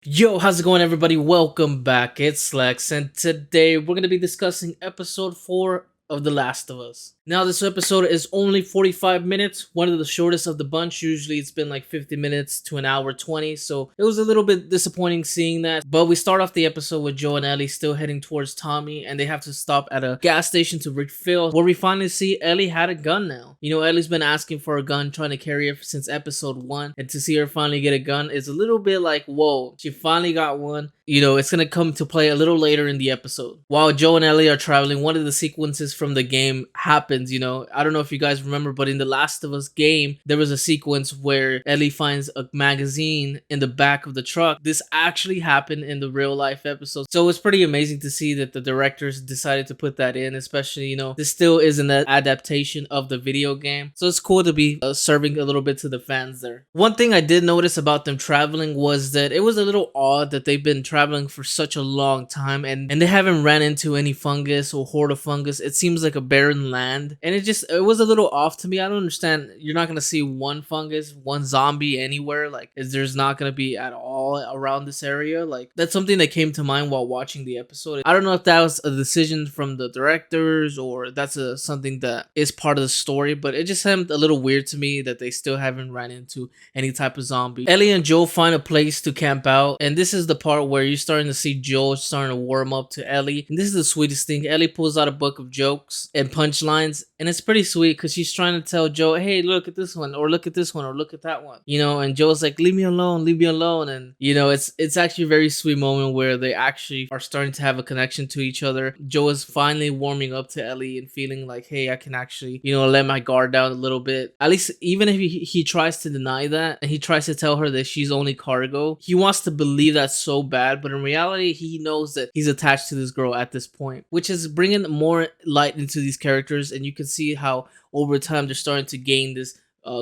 Yo, how's it going, everybody? Welcome back. It's Lex, and today we're going to be discussing episode 4 of The Last of Us. Now, this episode is only 45 minutes, one of the shortest of the bunch. Usually it's been like 50 minutes to an hour 20, so it was a little bit disappointing seeing that. But we start off the episode with Joe and Ellie still heading towards Tommy, and they have to stop at a gas station to refill, where we finally see Ellie had a gun now. You know, Ellie's been asking for a gun, trying to carry it since episode 1, and to see her finally get a gun is a little bit like, whoa, she finally got one. You know, it's gonna come to play a little later in the episode. While Joe and Ellie are traveling, one of the sequences from the game happens. You know, I don't know if you guys remember, but in the Last of Us game, there was a sequence where Ellie finds a magazine in the back of the truck. This actually happened in the real life episode. So it's pretty amazing to see that the directors decided to put that in, especially, you know, this still is an adaptation of the video game. So it's cool to be serving a little bit to the fans there. One thing I did notice about them traveling was that it was a little odd that they've been traveling for such a long time and they haven't ran into any fungus or horde of fungus. It seems like a barren land, and it was a little off to me. I don't understand. You're not gonna see one fungus, one zombie anywhere. Like, there's not gonna be at all around this area. Like, that's something that came to mind while watching the episode. I don't know if that was a decision from the directors or that's something that is part of the story, but it just seemed a little weird to me that they still haven't ran into any type of zombie. Ellie and Joe find a place to camp out, and this is the part where you're starting to see Joe starting to warm up to Ellie. And this is the sweetest thing. Ellie pulls out a book of jokes and punchlines, and it's pretty sweet because she's trying to tell Joe, hey, look at this one, or look at this one, or look at that one. You know, and Joe's like, leave me alone, leave me alone. And, you know, it's actually a very sweet moment where they actually are starting to have a connection to each other. Joe is finally warming up to Ellie and feeling like, hey, I can actually, you know, let my guard down a little bit. At least, even if he tries to deny that, and he tries to tell her that she's only cargo, he wants to believe that so bad, but in reality, he knows that he's attached to this girl at this point, which is bringing more light into these characters, and you can see how over time they're starting to gain this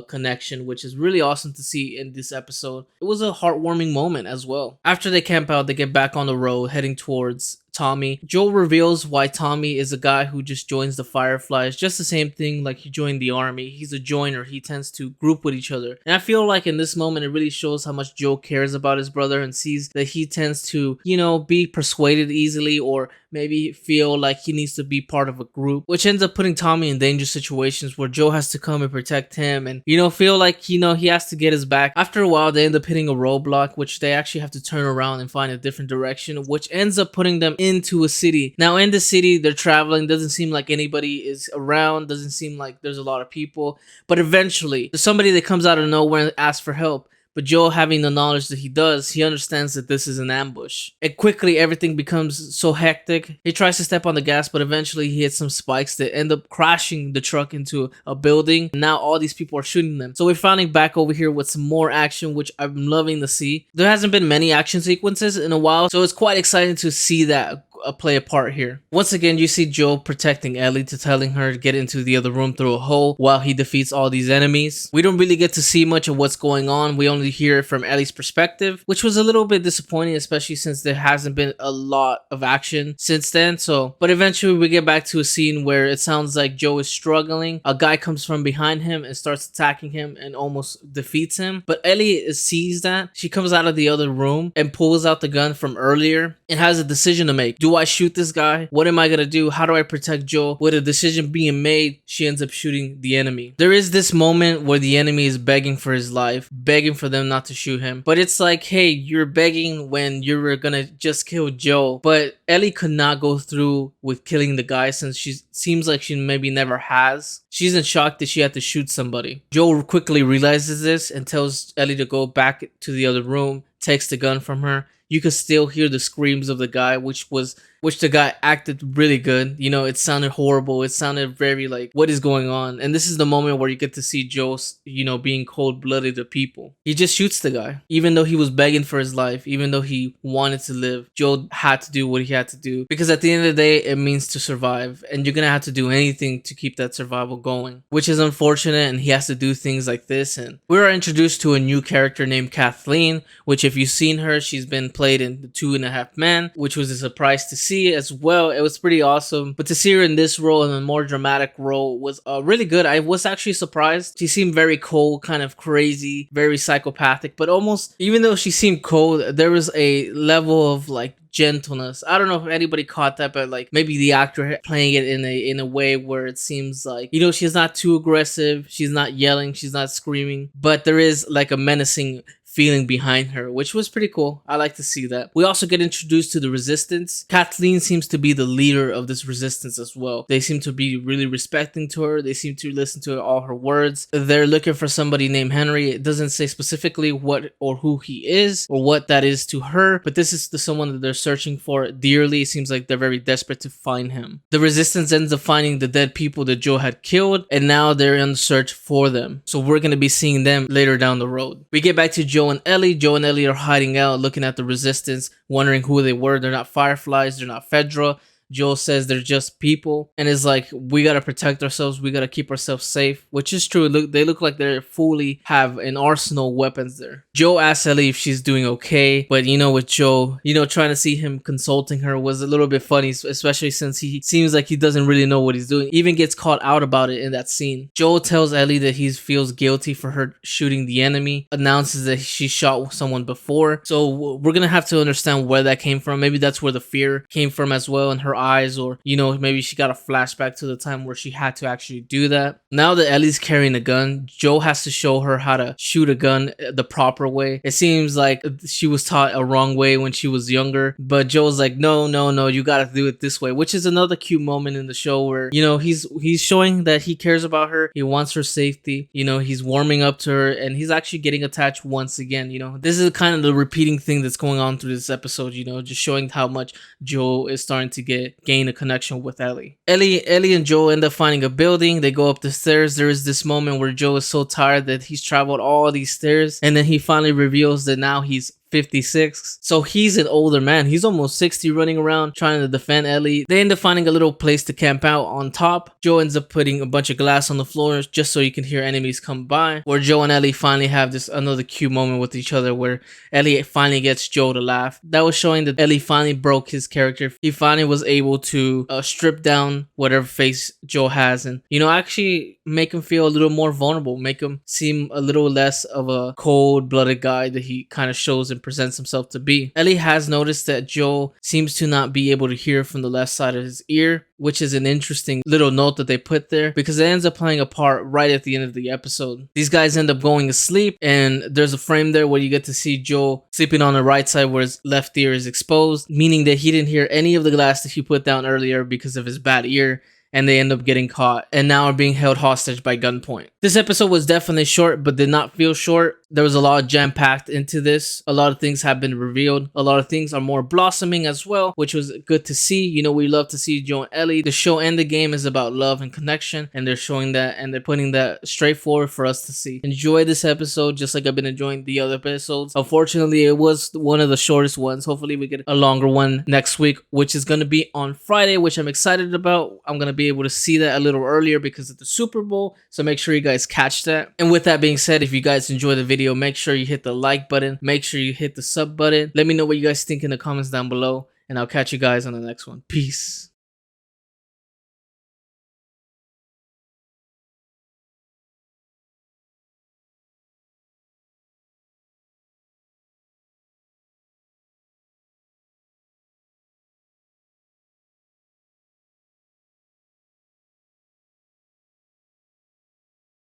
connection, which is really awesome to see in this episode. It was a heartwarming moment as well. After they camp out, they get back on the road heading towards Tommy. Joel reveals why Tommy is a guy who just joins the Fireflies. Just the same thing like he joined the army. He's a joiner. He tends to group with each other. And I feel like in this moment, it really shows how much Joel cares about his brother and sees that he tends to, you know, be persuaded easily or maybe feel like he needs to be part of a group, which ends up putting Tommy in dangerous situations where Joe has to come and protect him and, you know, feel like, you know, he has to get his back. After a while, they end up hitting a roadblock, which they actually have to turn around and find a different direction, which ends up putting them into a city. Now, in the city, they're traveling. Doesn't seem like anybody is around. Doesn't seem like there's a lot of people. But eventually, there's somebody that comes out of nowhere and asks for help. But Joe, having the knowledge that he does, he understands that this is an ambush. And quickly, everything becomes so hectic. He tries to step on the gas, but eventually he hits some spikes that end up crashing the truck into a building. And now all these people are shooting them. So we're finally back over here with some more action, which I'm loving to see. There hasn't been many action sequences in a while, so it's quite exciting to see that play a part here. Once again, you see Joe protecting Ellie to telling her to get into the other room through a hole while he defeats all these enemies. We don't really get to see much of what's going on. We only hear it from Ellie's perspective, which was a little bit disappointing, especially since there hasn't been a lot of action since then. But eventually we get back to a scene where it sounds like Joe is struggling. A guy comes from behind him and starts attacking him and almost defeats him. But Ellie sees that. She comes out of the other room and pulls out the gun from earlier and has a decision to make. Do I shoot this guy? What am I gonna do? How do I protect Joe? With a decision being made, she ends up shooting the enemy. There is this moment where the enemy is begging for his life, begging for them not to shoot him. But it's like, hey, you're begging when you're gonna just kill Joe. But Ellie could not go through with killing the guy since she seems like she maybe never has. She's in shock that she had to shoot somebody. Joe quickly realizes this and tells Ellie to go back to the other room, takes the gun from her. You could still hear the screams of the guy, which the guy acted really good. You know, it sounded horrible. It sounded very like, what is going on? And this is the moment where you get to see Joe, you know, being cold-blooded to people. He just shoots the guy. Even though he was begging for his life, even though he wanted to live, Joe had to do what he had to do. Because at the end of the day, it means to survive. And you're going to have to do anything to keep that survival going, which is unfortunate. And he has to do things like this. And we are introduced to a new character named Kathleen, which if you've seen her, she's been played in The 2.5 Men, which was a surprise to see as well. It was pretty awesome. But to see her in this role, in a more dramatic role, was really good. I was actually surprised. She seemed very cold, kind of crazy, very psychopathic, but almost, even though she seemed cold, there was a level of like gentleness. I don't know if anybody caught that, but like maybe the actor playing it in a way where it seems like, you know, she's not too aggressive, she's not yelling, she's not screaming, but there is like a menacing feeling behind her, which was pretty cool. I like to see that. We also get introduced to the resistance. Kathleen seems to be the leader of this resistance as well. They seem to be really respecting to her. They seem to listen to all her words. They're looking for somebody named Henry. It doesn't say specifically what or who he is or what that is to her, but this is the someone that they're searching for dearly. It seems like they're very desperate to find him. The resistance ends up finding the dead people that Joe had killed, and now they're on the search for them. So we're going to be seeing them later down the road. We get back to Joe and Ellie. Joe and Ellie are hiding out, looking at the resistance, wondering who they were. They're not Fireflies, they're not Fedra. Joe says they're just people, and is like, we gotta protect ourselves, we gotta keep ourselves safe, which is true. They look like they fully have an arsenal of weapons there. Joe asks Ellie if she's doing okay, but you know, with Joe, you know, trying to see him consulting her was a little bit funny, especially since he seems like he doesn't really know what he's doing. Even gets caught out about it in that scene. Joe tells Ellie that he feels guilty for her shooting the enemy, announces that she shot someone before, so we're gonna have to understand where that came from. Maybe that's where the fear came from as well in her eyes, or you know, maybe she got a flashback to the time where she had to actually do that. Now that Ellie's carrying a gun, Joe has to show her how to shoot a gun the proper way. It seems like she was taught a wrong way when she was younger, but Joe's like, no, you gotta do it this way, which is another cute moment in the show where, you know, he's showing that he cares about her, he wants her safety, you know, he's warming up to her, and he's actually getting attached once again. You know, this is kind of the repeating thing that's going on through this episode, you know, just showing how much Joe is starting to gain a connection with Ellie. Ellie and Joe end up finding a building. They go up the stairs. There is this moment where Joe is so tired that he's traveled all these stairs, and then he finally reveals that now he's 56. So he's an older man. He's almost 60, running around trying to defend Ellie. They end up finding a little place to camp out on top. Joe ends up putting a bunch of glass on the floor just so you can hear enemies come by. Where Joe and Ellie finally have this another cute moment with each other where Ellie finally gets Joe to laugh. That was showing that Ellie finally broke his character. He finally was able to strip down whatever face Joe has, and, you know, actually make him feel a little more vulnerable, make him seem a little less of a cold-blooded guy that he kind of shows and presents himself to be. Ellie has noticed that Joe seems to not be able to hear from the left side of his ear, which is an interesting little note that they put there because it ends up playing a part right at the end of the episode. These guys end up going to sleep, and there's a frame there where you get to see Joe sleeping on the right side where his left ear is exposed, meaning that he didn't hear any of the glass that he put down earlier because of his bad ear, and they end up getting caught and now are being held hostage by gunpoint. This episode was definitely short, but did not feel short. There was a lot jam-packed into this. A lot of things have been revealed. A lot of things are more blossoming as well, which was good to see. You know, we love to see Joe and Ellie. The show and the game is about love and connection, and they're showing that, and they're putting that straight forward for us to see. Enjoy this episode just like I've been enjoying the other episodes. Unfortunately, it was one of the shortest ones. Hopefully we get a longer one next week, which is going to be on Friday, which I'm excited about. I'm going to be able to see that a little earlier because of the Super Bowl, so make sure you guys catch that. And with that being said, if you guys enjoy the video, make sure you hit the like button, make sure you hit the sub button. Let me know what you guys think in the comments down below, and I'll catch you guys on the next one. Peace.